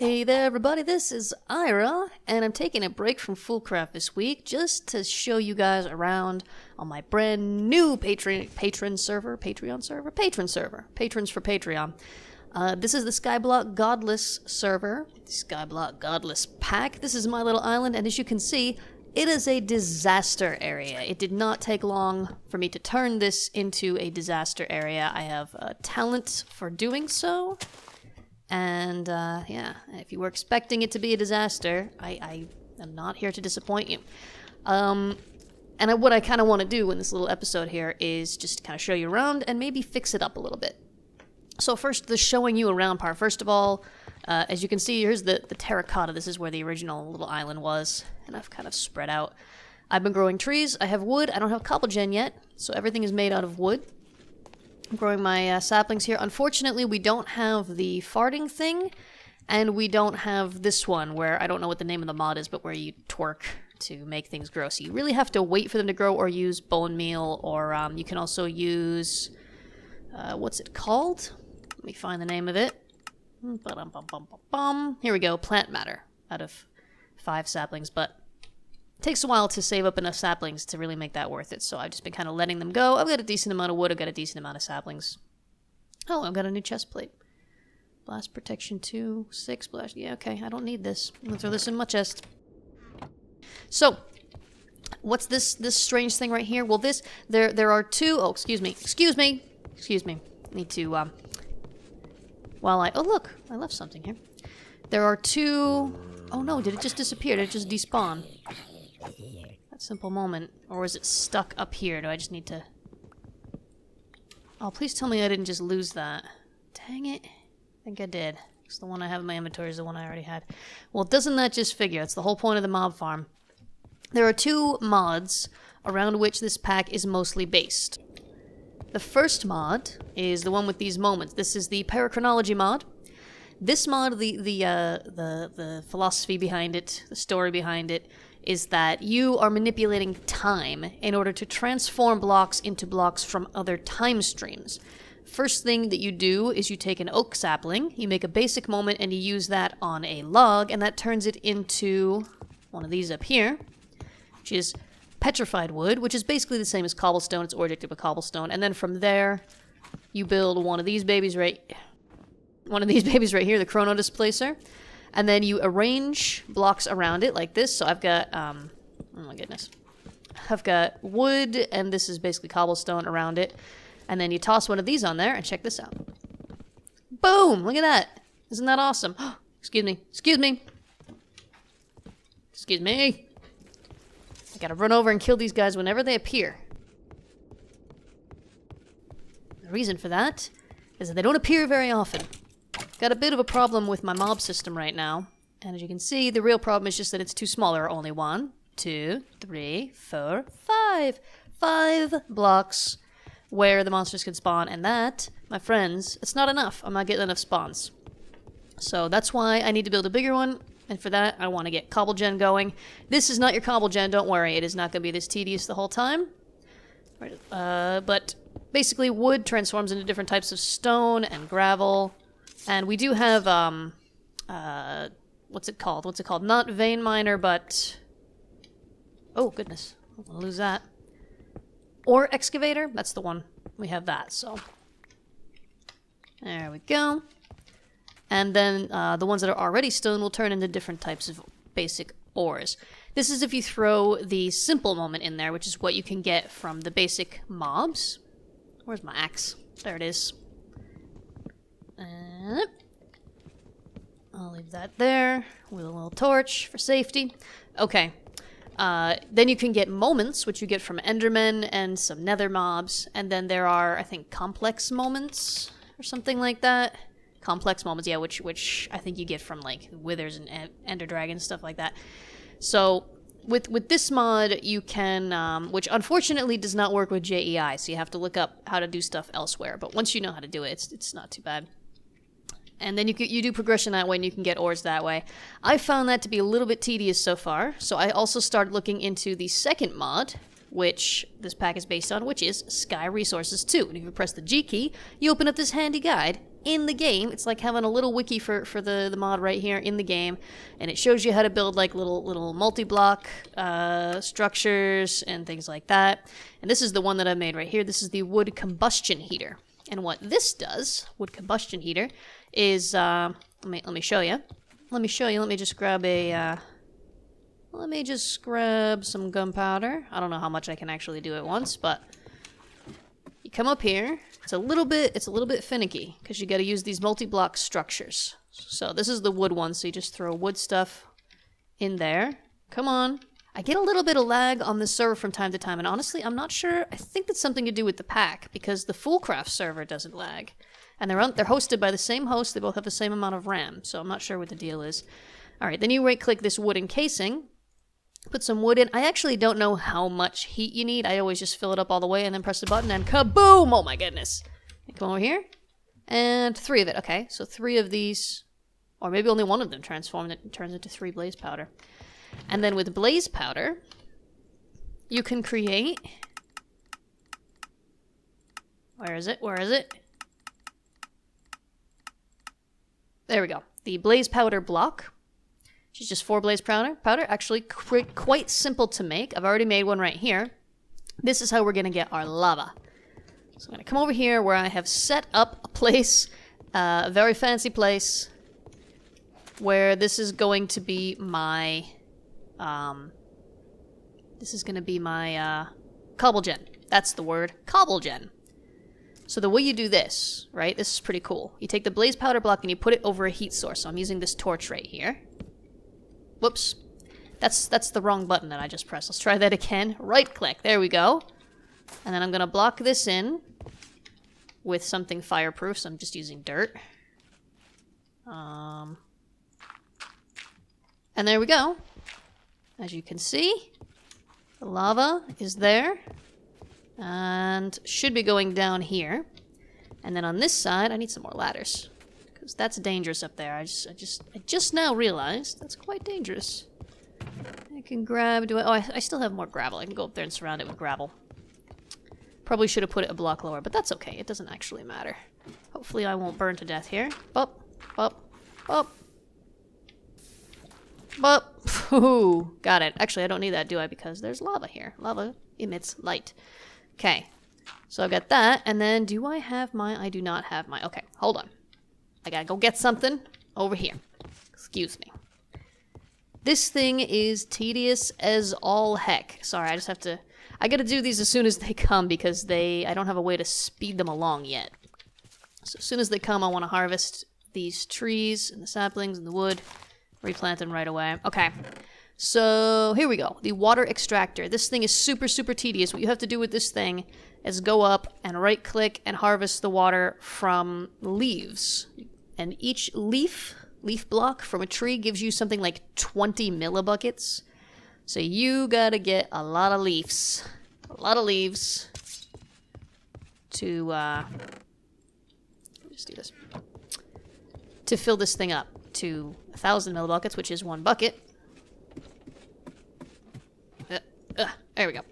Hey there everybody, this is Ira, and I'm taking a break from Fullcraft this week just to show you guys around on my brand new Patron server, Patrons for Patreon. This is the Skyblock Godless server, Skyblock Godless pack. This is my little island, and as you can see, it is a disaster area. It did not take long for me to turn this into a disaster area. I have talent for doing so. And, yeah, if you were expecting it to be a disaster, I am not here to disappoint you. What I kind of want to do in this little episode here is just kind of show you around and maybe fix it up a little bit. So first, the showing you around part. First of all, as you can see, here's the terracotta. This is where the original little island was, and I've kind of spread out. I've been growing trees. I have wood. I don't have cobble gen yet, so everything is made out of wood. I'm growing my saplings here. Unfortunately, we don't have the farting thing, and we don't have this one where, I don't know what the name of the mod is, but where you twerk to make things grow. So you really have to wait for them to grow or use bone meal, or you can also use, what's it called? Let me find the name of it. Here we go, plant matter out of 5 saplings, but it takes a while to save up enough saplings to really make that worth it, so I've just been kind of letting them go. I've got a decent amount of wood, I've got a decent amount of saplings. Oh, I've got a new chest plate. Blast protection 2, 6 blast. Yeah, okay, I don't need this. I'm gonna throw this in my chest. So, what's this strange thing right here? Well, there are 2, oh, excuse me. Need to, oh look, I left something here. There are 2, oh no, did it just disappear? Did it just despawn? That simple moment. Or is it stuck up here? Do I just need to... Oh, please tell me I didn't just lose that. Dang it. I think I did. Because the one I have in my inventory is the one I already had. Well, doesn't that just figure? It's the whole point of the mob farm. There are 2 mods around which this pack is mostly based. The first mod is the one with these moments. This is the Parachronology mod. This mod, the philosophy behind it, the story behind it, is that you are manipulating time in order to transform blocks into blocks from other time streams. First thing that you do is you take an oak sapling, you make a basic moment, and you use that on a log, and that turns it into one of these up here, which is petrified wood, which is basically the same as cobblestone. It's objective of cobblestone, and then from there, you build one of these babies right here, the chrono displacer. And then you arrange blocks around it like this. So I've got, oh my goodness. I've got wood, and this is basically cobblestone around it. And then you toss one of these on there, and check this out. Boom! Look at that. Isn't that awesome? Excuse me. Excuse me. Excuse me. I gotta run over and kill these guys whenever they appear. The reason for that is that they don't appear very often. Got a bit of a problem with my mob system right now, and as you can see, the real problem is just that it's too small. There are only 1, 2, 3, 4, 5 blocks where the monsters can spawn, and that, my friends, it's not enough. I'm not getting enough spawns. So that's why I need to build a bigger one, and for that, I want to get cobble gen going. This is not your cobble gen, don't worry. It is not going to be this tedious the whole time. But basically, wood transforms into different types of stone and gravel. And we do have, what's it called? Not vein miner, but... Oh, goodness. I'm gonna lose that. Ore excavator? That's the one. We have that, so... There we go. And then the ones that are already stone will turn into different types of basic ores. This is if you throw the simple moment in there, which is what you can get from the basic mobs. Where's my axe? There it is. I'll leave that there with a little torch for safety. Okay. Then you can get moments, which you get from endermen and some nether mobs. And then there are, I think, complex moments or something like that. Complex moments, yeah, which I think you get from, like, withers and ender dragons, stuff like that. So, with this mod, you can, which unfortunately does not work with JEI, so you have to look up how to do stuff elsewhere. But once you know how to do it, it's not too bad. And then you do progression that way, and you can get ores that way. I found that to be a little bit tedious so far, so I also started looking into the second mod, which this pack is based on, which is Sky Resources 2. And if you press the G key, you open up this handy guide, in the game. It's like having a little wiki for the mod right here in the game, and it shows you how to build like little multi-block structures and things like that. And this is the one that I made right here. This is the wood combustion heater. And what this does, wood combustion heater, is let me show you. Let me show you. Let me just grab a let me just grab some gunpowder. I don't know how much I can actually do at once, but you come up here. It's a little bit finicky because you got to use these multi-block structures. So this is the wood one, so you just throw wood stuff in there. Come on. I get a little bit of lag on this server from time to time, and honestly, I'm not sure. I think that's something to do with the pack, because the Foolcraft server doesn't lag. And they're hosted by the same host. They both have the same amount of RAM, so I'm not sure what the deal is. All right, then you right-click this wooden casing, put some wood in. I actually don't know how much heat you need. I always just fill it up all the way and then press the button, and kaboom! Oh my goodness. Come over here, and 3 of it. Okay, so 3 of these, or maybe only 1 of them transformed. It turns into 3 blaze powder. And then with blaze powder, you can create... Where is it? Where is it? There we go. The blaze powder block, which is just 4 blaze powder. Actually quite simple to make. I've already made one right here. This is how we're going to get our lava. So I'm going to come over here where I have set up a place, a very fancy place, where this is going to be my... this is going to be my cobble gen. That's the word, cobble gen. So the way you do this, right, this is pretty cool. You take the blaze powder block and you put it over a heat source. So I'm using this torch right here. Whoops. That's the wrong button that I just pressed. Let's try that again. Right click. There we go. And then I'm going to block this in with something fireproof. So I'm just using dirt. And there we go. As you can see, the lava is there and should be going down here. And then on this side, I need some more ladders because that's dangerous up there. I just now realized that's quite dangerous. I can grab. I still have more gravel. I can go up there and surround it with gravel. Probably should have put it a block lower, but that's okay. It doesn't actually matter. Hopefully, I won't burn to death here. Bop, bop, bop. But, ooh, got it. Actually, I don't need that, do I? Because there's lava here. Lava emits light. Okay, so I've got that. And then, do I have my... I do not have my... Okay, hold on. I gotta go get something over here. Excuse me. This thing is tedious as all heck. Sorry, I just have to... I gotta do these as soon as they come because I don't have a way to speed them along yet. So as soon as they come, I want to harvest these trees and the saplings and the wood. Replant them right away. Okay, so here we go. The water extractor. This thing is super, super tedious. What you have to do with this thing is go up and right-click and harvest the water from leaves. And each leaf block from a tree gives you something like 20 millibuckets. So you gotta get a lot of leaves. A lot of leaves to, just do this. To fill this thing up to 1,000 millibuckets, which is 1 bucket. There we go.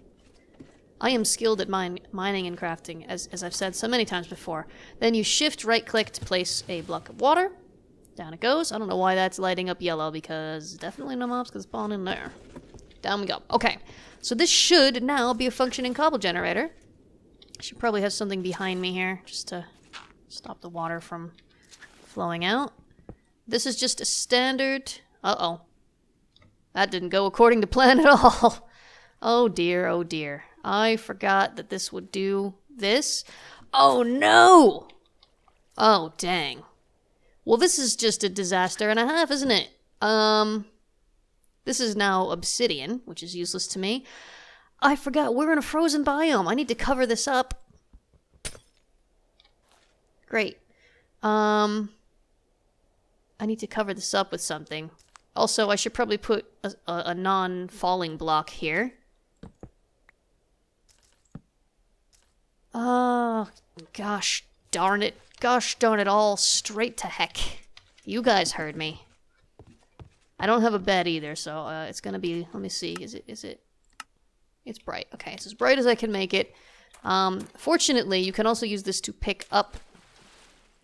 I am skilled at mining and crafting, as I've said so many times before. Then you shift right-click to place a block of water. Down it goes. I don't know why that's lighting up yellow, because definitely no mobs can spawn in there. Down we go. Okay, so this should now be a functioning cobble generator. I should probably have something behind me here, just to stop the water from flowing out. This is just a standard... Uh-oh. That didn't go according to plan at all. Oh dear, oh dear. I forgot that this would do this. Oh no! Oh dang. Well, this is just a disaster and a half, isn't it? This is now obsidian, which is useless to me. I forgot, we're in a frozen biome. I need to cover this up. Great. I need to cover this up with something. Also, I should probably put a non-falling block here. Gosh darn it. Gosh darn it all. Straight to heck. You guys heard me. I don't have a bed either, so it's gonna be... Let me see. Is it... It's bright. Okay, it's as bright as I can make it. Fortunately, you can also use this to pick up...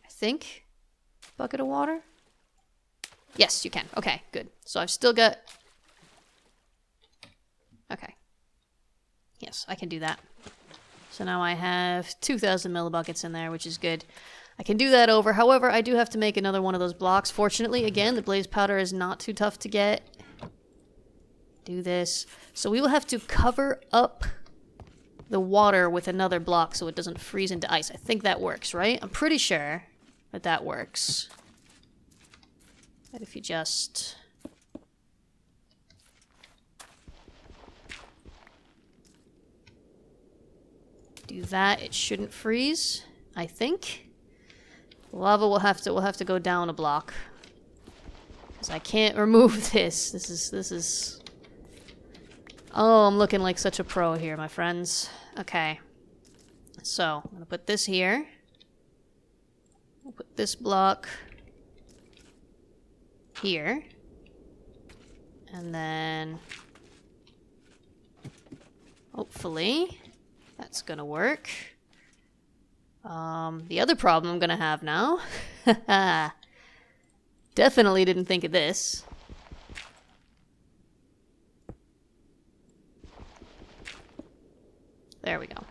I think. Bucket of water? Yes, you can. Okay, good. So I've still got... Okay. Yes, I can do that. So now I have 2,000 millibuckets in there, which is good. I can do that over. However, I do have to make another one of those blocks. Fortunately, again, the blaze powder is not too tough to get. Do this. So we will have to cover up the water with another block so it doesn't freeze into ice. I think that works, right? I'm pretty sure that that works. And if you just... do that, it shouldn't freeze, I think. Lava will have to go down a block. Because I can't remove this. This is... Oh, I'm looking like such a pro here, my friends. Okay. So, I'm gonna put this here. I'll put this block here. And then... hopefully, that's gonna work. The other problem I'm gonna have now... definitely didn't think of this. There we go.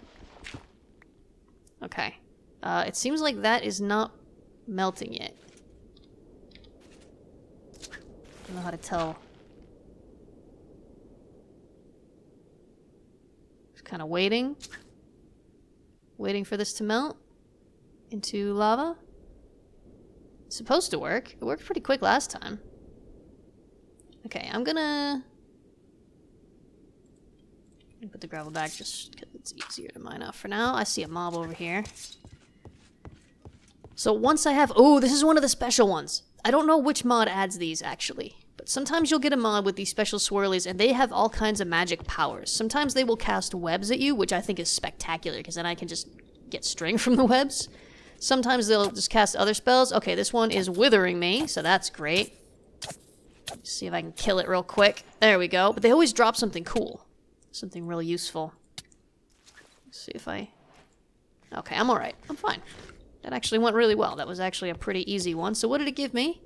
Okay. It seems like that is not melting yet. I don't know how to tell. Just kind of waiting. Waiting for this to melt into lava. It's supposed to work. It worked pretty quick last time. Okay, I'm gonna put the gravel back just because it's easier to mine out for now. I see a mob over here. So once I have... oh, this is one of the special ones. I don't know which mod adds these, actually. But sometimes you'll get a mod with these special swirlies, and they have all kinds of magic powers. Sometimes they will cast webs at you, which I think is spectacular, because then I can just get string from the webs. Sometimes they'll just cast other spells. Okay, this one is withering me, so that's great. Let's see if I can kill it real quick. There we go. But they always drop something cool. Something really useful. Let's see if I... okay, I'm alright. I'm fine. That actually went really well. That was actually a pretty easy one. So what did it give me?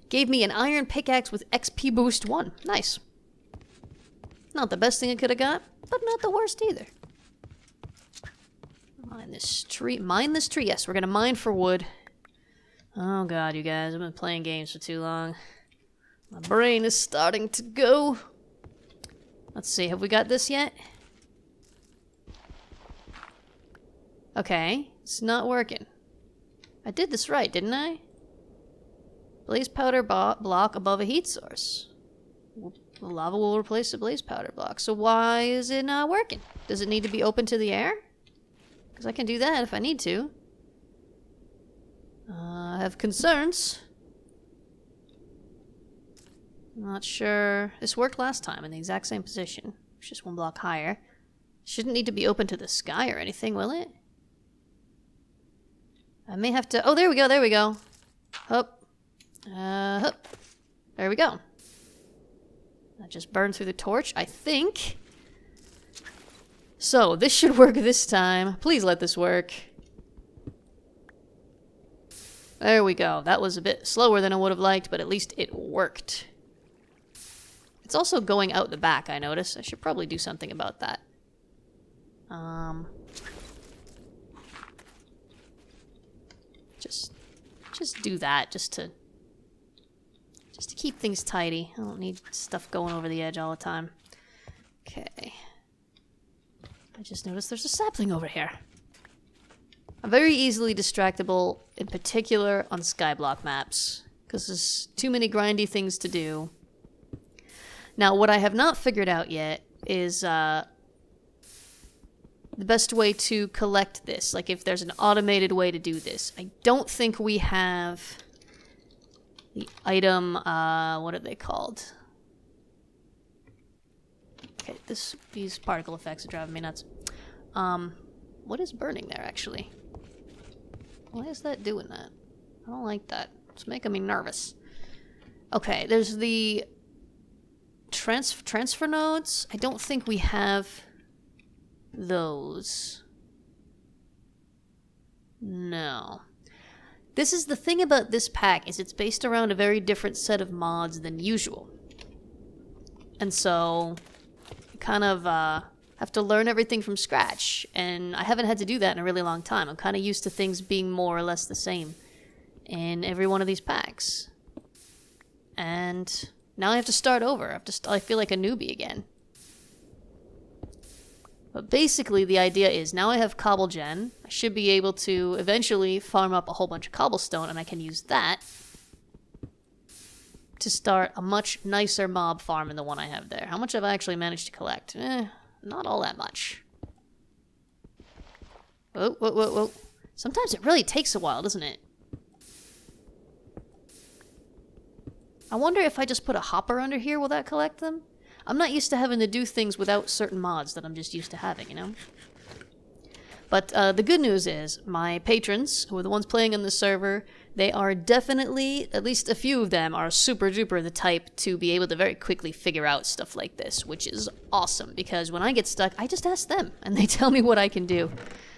Gave me an iron pickaxe with XP boost 1. Nice. Not the best thing I could have got, but not the worst either. Mine this tree. Mine this tree. Yes, we're gonna mine for wood. Oh god, you guys. I've been playing games for too long. My brain is starting to go. Let's see, have we got this yet? Okay, it's not working. I did this right, didn't I? Blaze powder block above a heat source. The lava will replace the blaze powder block. So why is it not working? Does it need to be open to the air? Because I can do that if I need to. I have concerns. Not sure. This worked last time in the exact same position. It's just one block higher. Shouldn't need to be open to the sky or anything, will it? I may have to... oh, there we go, there we go. Hup. Hup. There we go. That just burned through the torch, I think. So, this should work this time. Please let this work. There we go. That was a bit slower than I would have liked, but at least it worked. It's also going out the back, I noticed. I should probably do something about that. Just do that, just to keep things tidy. I don't need stuff going over the edge all the time. Okay. I just noticed there's a sapling over here. I'm very easily distractible, in particular on Skyblock maps, because there's too many grindy things to do. Now, what I have not figured out yet is the best way to collect this. Like, if there's an automated way to do this. I don't think we have the item, what are they called? Okay, these particle effects are driving me nuts. What is burning there, actually? Why is that doing that? I don't like that. It's making me nervous. Okay, there's the... transfer nodes? I don't think we have those. No. This is the thing about this pack, is it's based around a very different set of mods than usual. And so, you kind of have to learn everything from scratch. And I haven't had to do that in a really long time. I'm kind of used to things being more or less the same in every one of these packs. And now I have to start over. I feel like a newbie again. But basically the idea is, now I have cobble gen. I should be able to eventually farm up a whole bunch of cobblestone, and I can use that to start a much nicer mob farm than the one I have there. How much have I actually managed to collect? Not all that much. Whoa, whoa, whoa, whoa. Sometimes it really takes a while, doesn't it? I wonder if I just put a hopper under here, will that collect them? I'm not used to having to do things without certain mods that I'm just used to having, you know? But the good news is, my patrons, who are the ones playing on the server, they are definitely, at least a few of them, are super duper the type to be able to very quickly figure out stuff like this, which is awesome, because when I get stuck, I just ask them, and they tell me what I can do.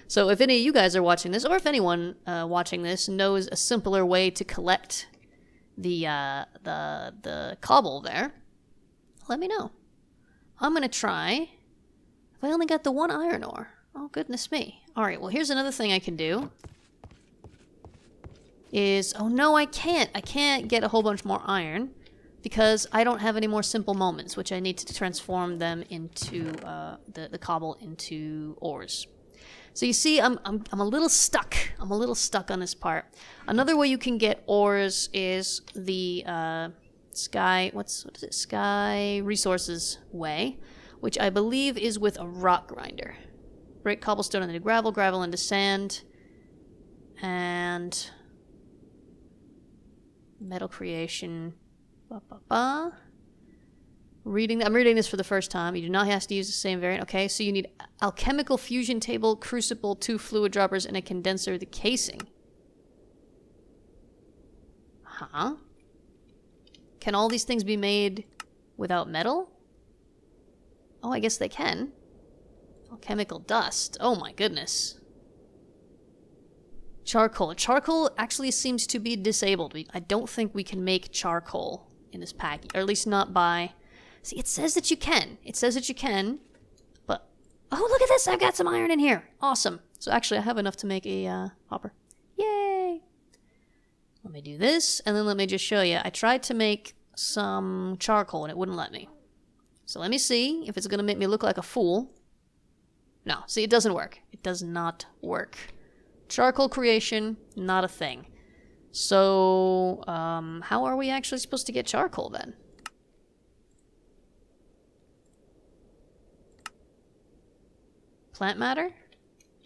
So if any of you guys are watching this, or if anyone watching this knows a simpler way to collect the cobble there, let me know. I'm gonna try. If I only got the one iron ore. Oh, goodness me. Alright, well, here's another thing I can do. Oh no, I can't. I can't get a whole bunch more iron because I don't have any more simple moments, which I need to transform them into, the cobble into ores. So you see, I'm a little stuck. I'm a little stuck on this part. Another way you can get ores is the, what is it? Sky Resources way, which I believe is with a rock grinder. Break cobblestone into gravel, gravel into sand, and metal creation. I'm reading this for the first time. You do not have to use the same variant. Okay, so you need alchemical fusion table, crucible, 2 fluid droppers, and a condenser, the casing. Huh? Can all these things be made without metal? Oh, I guess they can. Alchemical dust. Oh my goodness. Charcoal. Charcoal actually seems to be disabled. I don't think we can make charcoal in this pack, or at least not by... See, it says that you can. It says that you can, but... Oh, look at this! I've got some iron in here! Awesome. So actually, I have enough to make a hopper. Yay! Let me do this, and then let me just show you. I tried to make some charcoal, and it wouldn't let me. So let me see if it's going to make me look like a fool. No, see, it doesn't work. It does not work. Charcoal creation, not a thing. So, how are we actually supposed to get charcoal, then? Plant matter?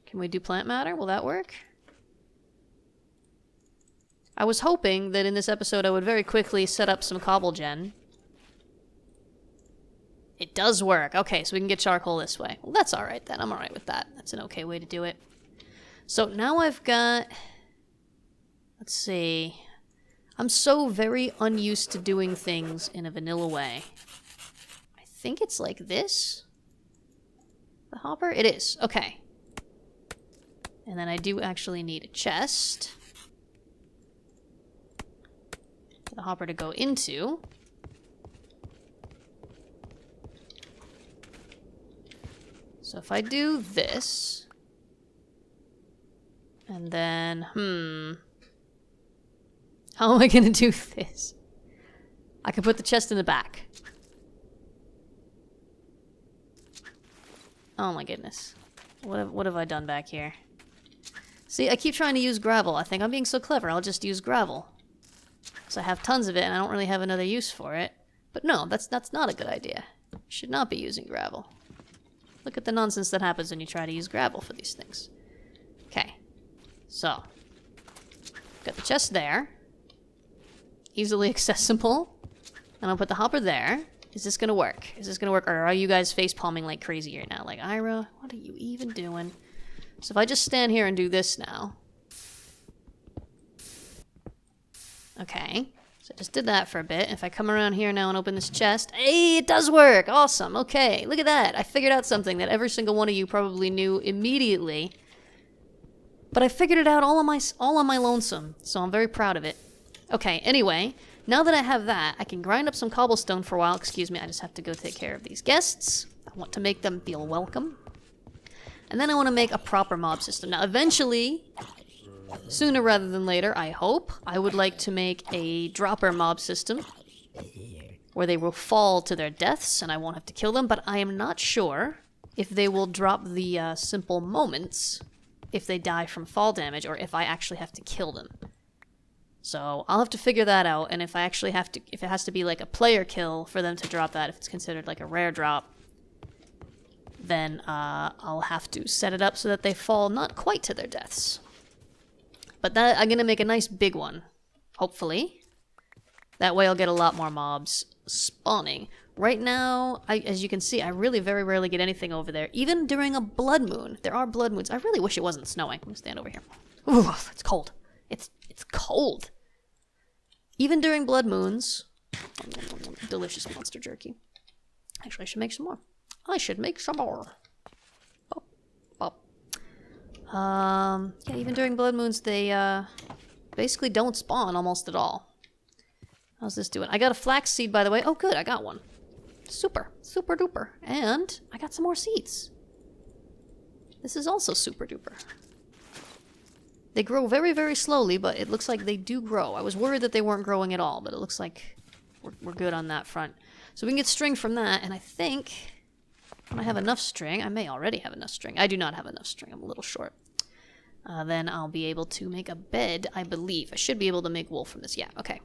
Can we do plant matter? Will that work? I was hoping that in this episode I would very quickly set up some cobble gen. It does work. Okay, so we can get charcoal this way. Well, that's alright then. I'm alright with that. That's an okay way to do it. So now I've got... Let's see. I'm so very unused to doing things in a vanilla way. I think it's like this. The hopper? It is. Okay. And then I do actually need a chest. For the hopper to go into. So if I do this, and then, how am I gonna do this? I can put the chest in the back. Oh my goodness. What have I done back here? See, I keep trying to use gravel. I think I'm being so clever, I'll just use gravel. Because I have tons of it and I don't really have another use for it. But no, that's not a good idea. You should not be using gravel. Look at the nonsense that happens when you try to use gravel for these things. Okay. So. Got the chest there. Easily accessible. And I'll put the hopper there. Is this gonna work? Is this gonna work? Or are you guys face palming like crazy right now? Like, Ira, what are you even doing? So if I just stand here and do this now. Okay. So I just did that for a bit. If I come around here now and open this chest, hey, it does work! Awesome, okay, look at that. I figured out something that every single one of you probably knew immediately But I figured it out all on my lonesome, so I'm very proud of it. Okay, anyway, now that I have that, I can grind up some cobblestone for a while. Excuse me, I just have to go take care of these guests. I want to make them feel welcome. And then I want to make a proper mob system. Now, eventually, sooner rather than later, I hope, I would like to make a dropper mob system where they will fall to their deaths and I won't have to kill them, but I am not sure if they will drop the simple moments if they die from fall damage or if I actually have to kill them. So I'll have to figure that out, and if I actually have to, if it has to be like a player kill for them to drop that, if it's considered like a rare drop, then I'll have to set it up so that they fall not quite to their deaths. But that I'm gonna make a nice big one, hopefully. That way I'll get a lot more mobs spawning. Right now, as you can see, I really very rarely get anything over there. Even during a blood moon. There are blood moons. I really wish it wasn't snowing. Let me stand over here. Ooh, it's cold. It's cold. Even during blood moons. Delicious monster jerky. Actually, I should make some more. I should make some more. Bop, bop. Yeah, even during blood moons, they basically don't spawn almost at all. How's this doing? I got a flax seed, by the way. Oh, good, I got one. Super, super duper. And I got some more seeds. This is also super duper. They grow very, very slowly, but it looks like they do grow. I was worried that they weren't growing at all, but it looks like we're good on that front. So we can get string from that, and I think when I have enough string, I may already have enough string. I do not have enough string, I'm a little short. Then I'll be able to make a bed, I believe. I should be able to make wool from this, yeah, okay.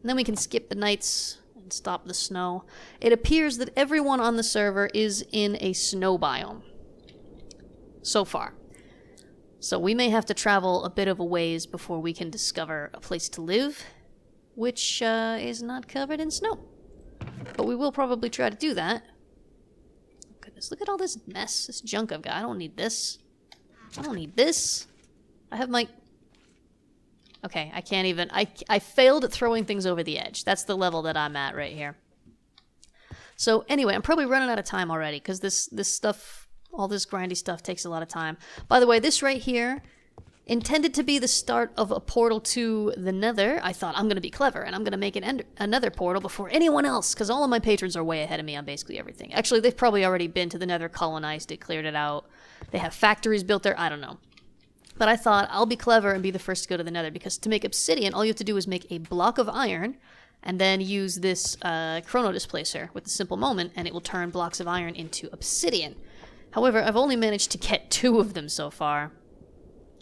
And then we can skip the nights and stop the snow. It appears that everyone on the server is in a snow biome. So far. So we may have to travel a bit of a ways before we can discover a place to live, which is not covered in snow. But we will probably try to do that. Goodness, look at all this mess, this junk I've got. I don't need this. I don't need this. I have my... Okay, I can't even... I failed at throwing things over the edge. That's the level that I'm at right here. So anyway, I'm probably running out of time already, because this stuff, all this grindy stuff takes a lot of time. By the way, this right here, intended to be the start of a portal to the Nether, I thought I'm going to be clever, and I'm going to make another portal before anyone else, because all of my patrons are way ahead of me on basically everything. Actually, they've probably already been to the Nether, colonized it, cleared it out. They have factories built there, I don't know. But I thought I'll be clever and be the first to go to the Nether, because to make obsidian, all you have to do is make a block of iron, and then use this chrono displacer with the simple moment, and it will turn blocks of iron into obsidian. However, I've only managed to get 2 of them so far.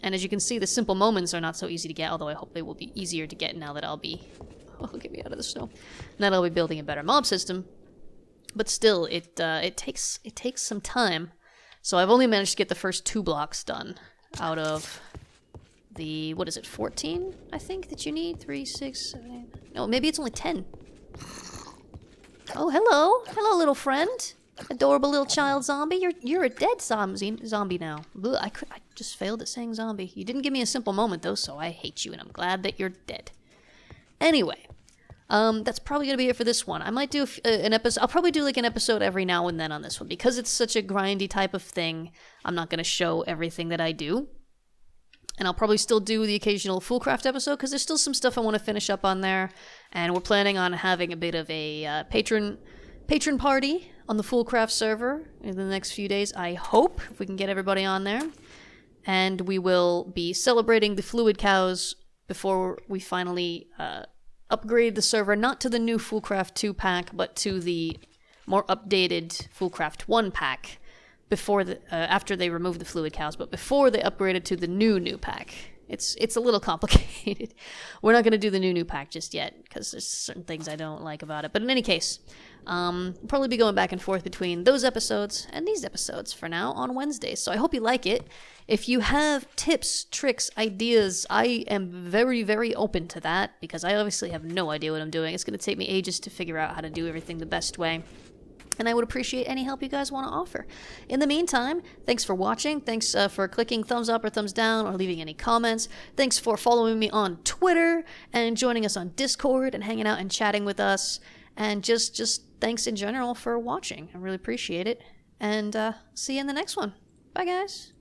And as you can see, the simple moments are not so easy to get, although I hope they will be easier to get now that I'll be... Oh, get me out of the snow. Now that I'll be building a better mob system. But still, it takes some time. So I've only managed to get the first 2 blocks done out of the, what is it, 14, I think, that you need? 3, 6, 7, 8... No, maybe it's only 10. Oh, hello. Hello, little friend. Adorable little child zombie. You're a dead zombie now. Ugh, I just failed at saying zombie. You didn't give me a simple moment, though, so I hate you, and I'm glad that you're dead. Anyway, that's probably going to be it for this one. I might do an episode. I'll probably do like an episode every now and then on this one. Because it's such a grindy type of thing, I'm not going to show everything that I do. And I'll probably still do the occasional Foolcraft episode, because there's still some stuff I want to finish up on there. And we're planning on having a bit of a patron party on the Foolcraft server in the next few days, I hope, if we can get everybody on there. And we will be celebrating the fluid cows before we finally upgrade the server, not to the new Foolcraft 2 pack, but to the more updated Foolcraft 1 pack, before after they remove the fluid cows, but before they upgraded to the new pack. It's a little complicated. We're not going to do the new pack just yet, because there's certain things I don't like about it. But in any case, we'll probably be going back and forth between those episodes and these episodes for now on Wednesdays. So I hope you like it. If you have tips, tricks, ideas, I am very, very open to that, because I obviously have no idea what I'm doing. It's going to take me ages to figure out how to do everything the best way. And I would appreciate any help you guys want to offer. In the meantime, thanks for watching. Thanks for clicking thumbs up or thumbs down or leaving any comments. Thanks for following me on Twitter and joining us on Discord and hanging out and chatting with us. And just thanks in general for watching. I really appreciate it. And see you in the next one. Bye, guys.